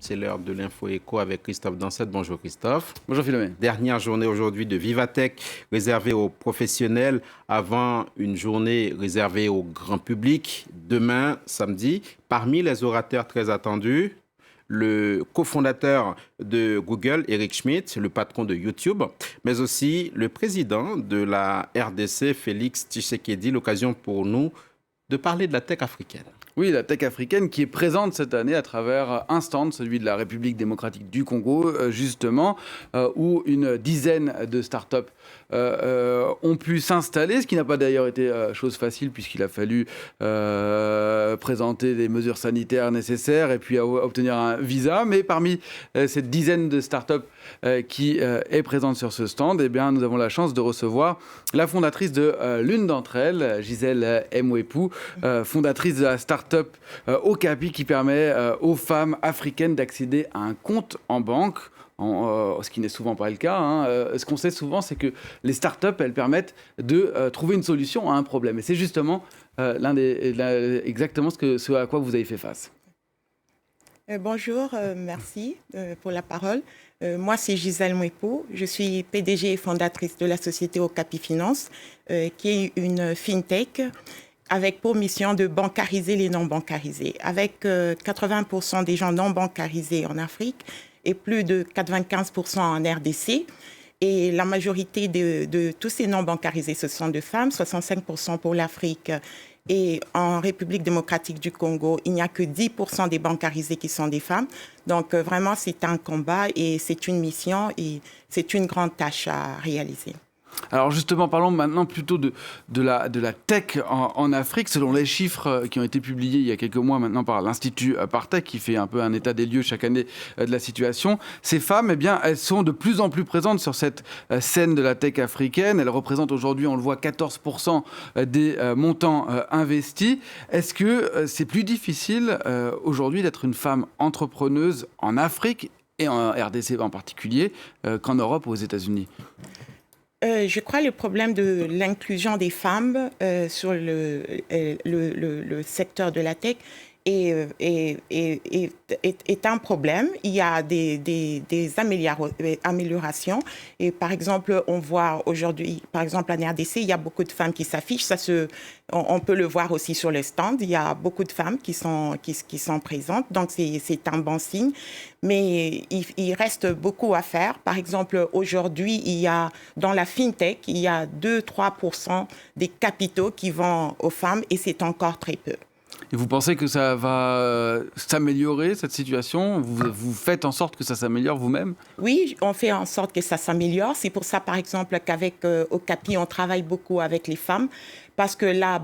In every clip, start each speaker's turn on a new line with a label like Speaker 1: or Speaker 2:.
Speaker 1: C'est l'heure de l'Info Éco avec Christophe Dansette. Bonjour Christophe.
Speaker 2: Bonjour Philomène.
Speaker 1: Dernière journée aujourd'hui de Vivatech réservée aux professionnels avant une journée réservée au grand public. Demain, samedi, parmi les orateurs très attendus, le cofondateur de Google, Eric Schmidt, le patron de YouTube, mais aussi le président de la RDC, Félix Tshisekedi. L'occasion pour nous de parler de la tech africaine.
Speaker 2: Oui, la tech africaine qui est présente cette année à travers un stand, celui de la République démocratique du Congo, justement, où une dizaine de startups ont pu s'installer, ce qui n'a pas d'ailleurs été chose facile puisqu'il a fallu présenter les mesures sanitaires nécessaires et puis obtenir un visa. Mais parmi cette dizaine de startups qui est présente sur ce stand, eh bien, nous avons la chance de recevoir la fondatrice de l'une d'entre elles, Gisèle Mwepu, fondatrice de la startup Okapi qui permet aux femmes africaines d'accéder à un compte en banque. Ce qui n'est souvent pas le cas. Ce qu'on sait souvent, c'est que les startups, elles permettent de trouver une solution à un problème. Et c'est justement exactement ce à quoi vous avez fait face.
Speaker 3: Bonjour, merci pour la parole. Moi, c'est Gisèle Mwepu. Je suis PDG et fondatrice de la société Okapi Finance, qui est une fintech avec pour mission de bancariser les non-bancarisés. Avec 80% des gens non bancarisés en Afrique et plus de 95% en RDC. Et la majorité de tous ces non-bancarisés, ce sont des femmes, 65% pour l'Afrique. Et en République démocratique du Congo, il n'y a que 10% des bancarisés qui sont des femmes. Donc vraiment, c'est un combat et c'est une mission et c'est une grande tâche à réaliser.
Speaker 2: Alors justement, parlons maintenant plutôt de la tech en Afrique. Selon les chiffres qui ont été publiés il y a quelques mois maintenant par l'Institut Partech, qui fait un peu un état des lieux chaque année de la situation, ces femmes, eh bien, elles sont de plus en plus présentes sur cette scène de la tech africaine. Elles représentent aujourd'hui, on le voit, 14% des montants investis. Est-ce que c'est plus difficile aujourd'hui d'être une femme entrepreneuse en Afrique et en RDC en particulier qu'en Europe ou aux États-Unis ?
Speaker 3: Je crois que le problème de l'inclusion des femmes sur le secteur de la tech est un problème. Il y a des améliorations. Et par exemple, on voit aujourd'hui, par exemple, en RDC, il y a beaucoup de femmes qui s'affichent. On peut le voir aussi sur le stand. Il y a beaucoup de femmes qui sont présentes. Donc, c'est un bon signe. Mais il reste beaucoup à faire. Par exemple, aujourd'hui, dans la fintech, il y a 2-3% des capitaux qui vont aux femmes et c'est encore très peu.
Speaker 2: Et vous pensez que ça va s'améliorer, cette situation ? Vous faites en sorte que ça s'améliore vous-même ?
Speaker 3: Oui, on fait en sorte que ça s'améliore. C'est pour ça, par exemple, qu'avec Okapi, on travaille beaucoup avec les femmes. Parce que la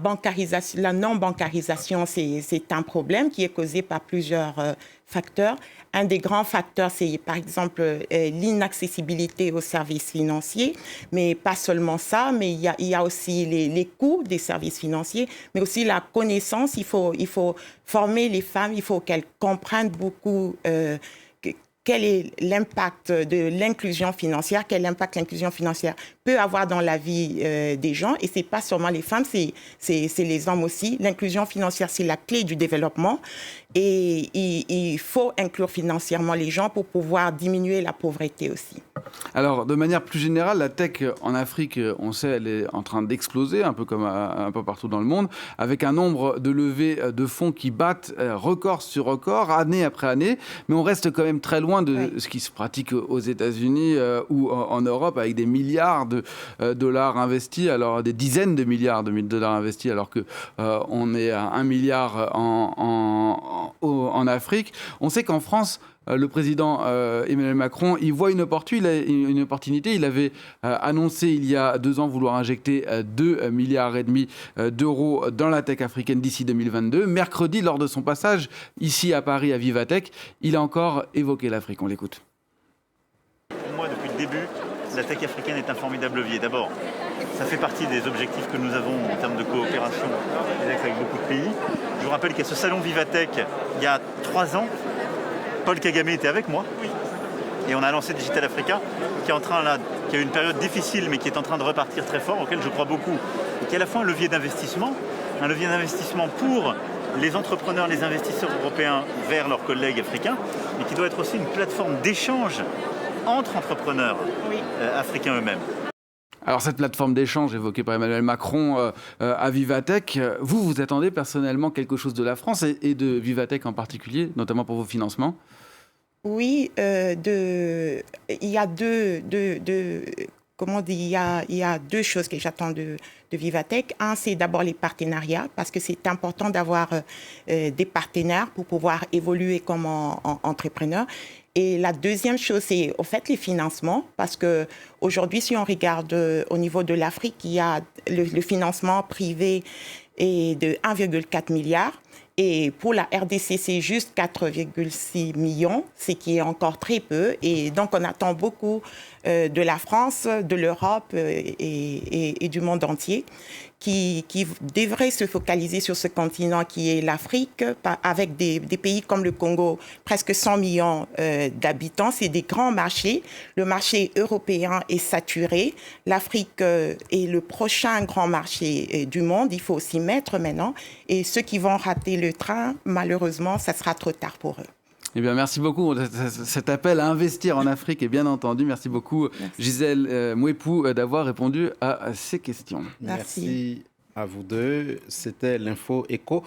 Speaker 3: non-bancarisation, c'est un problème qui est causé par plusieurs facteurs. Un des grands facteurs, c'est par exemple l'inaccessibilité aux services financiers, mais pas seulement ça, mais il y a aussi les coûts des services financiers, mais aussi la connaissance. Il faut former les femmes, il faut qu'elles comprennent beaucoup quel est l'impact de l'inclusion financière, quel impact l'inclusion financière peut avoir dans la vie des gens. Et ce n'est pas seulement les femmes, c'est les hommes aussi. L'inclusion financière, c'est la clé du développement. Et il faut inclure financièrement les gens pour pouvoir diminuer la pauvreté aussi.
Speaker 2: Alors, de manière plus générale, la tech en Afrique, on sait, elle est en train d'exploser, un peu comme un peu partout dans le monde, avec un nombre de levées de fonds qui battent record sur record, année après année. Mais on reste quand même très loin de ce qui se pratique aux États-Unis ou en Europe, avec des milliards de dollars investis, alors des dizaines de milliards de dollars investis, alors qu'on est à 1 milliard en Afrique. On sait qu'en France, le président Emmanuel Macron, il voit une opportunité. Il avait annoncé il y a 2 ans vouloir injecter 2,5 milliards d'euros dans la tech africaine d'ici 2022. Mercredi, lors de son passage ici à Paris, à Vivatech, il a encore évoqué l'Afrique. On l'écoute.
Speaker 4: Pour moi, depuis le début, la tech africaine est un formidable levier. D'abord, ça fait partie des objectifs que nous avons en termes de coopération avec beaucoup de pays. Je vous rappelle qu'à ce salon Vivatech, il y a 3 ans, Paul Kagame était avec moi et on a lancé Digital Africa qui a eu une période difficile mais qui est en train de repartir très fort, auquel je crois beaucoup et qui est à la fois un levier d'investissement pour les entrepreneurs, les investisseurs européens vers leurs collègues africains mais qui doit être aussi une plateforme d'échange entre entrepreneurs
Speaker 3: Oui.
Speaker 4: Africains eux-mêmes.
Speaker 2: Alors cette plateforme d'échange évoquée par Emmanuel Macron à Vivatech, vous attendez personnellement quelque chose de la France et de Vivatech en particulier, notamment pour vos financements?
Speaker 3: Oui, il y a comment on dit, il y a deux choses que j'attends de Vivatech. Un, c'est d'abord les partenariats, parce que c'est important d'avoir des partenaires pour pouvoir évoluer comme entrepreneur. Et la deuxième chose, c'est au fait les financements, parce que aujourd'hui, si on regarde au niveau de l'Afrique, il y a le financement privé est de 1,4 milliard. Et pour la RDC, c'est juste 4,6 millions, ce qui est encore très peu. Et donc, on attend beaucoup de la France, de l'Europe et du monde entier qui devraient se focaliser sur ce continent qui est l'Afrique, avec des pays comme le Congo, presque 100 millions d'habitants. C'est des grands marchés. Le marché européen est saturé. L'Afrique est le prochain grand marché du monde. Il faut s'y mettre maintenant. Et ceux qui vont rater le train, malheureusement, ça sera trop tard pour eux.
Speaker 2: Eh bien, merci beaucoup. Cet appel à investir en Afrique est bien entendu. Merci beaucoup, Gisèle Mouepou, d'avoir répondu à ces questions.
Speaker 3: Merci.
Speaker 1: Merci à vous deux. C'était l'Info Éco.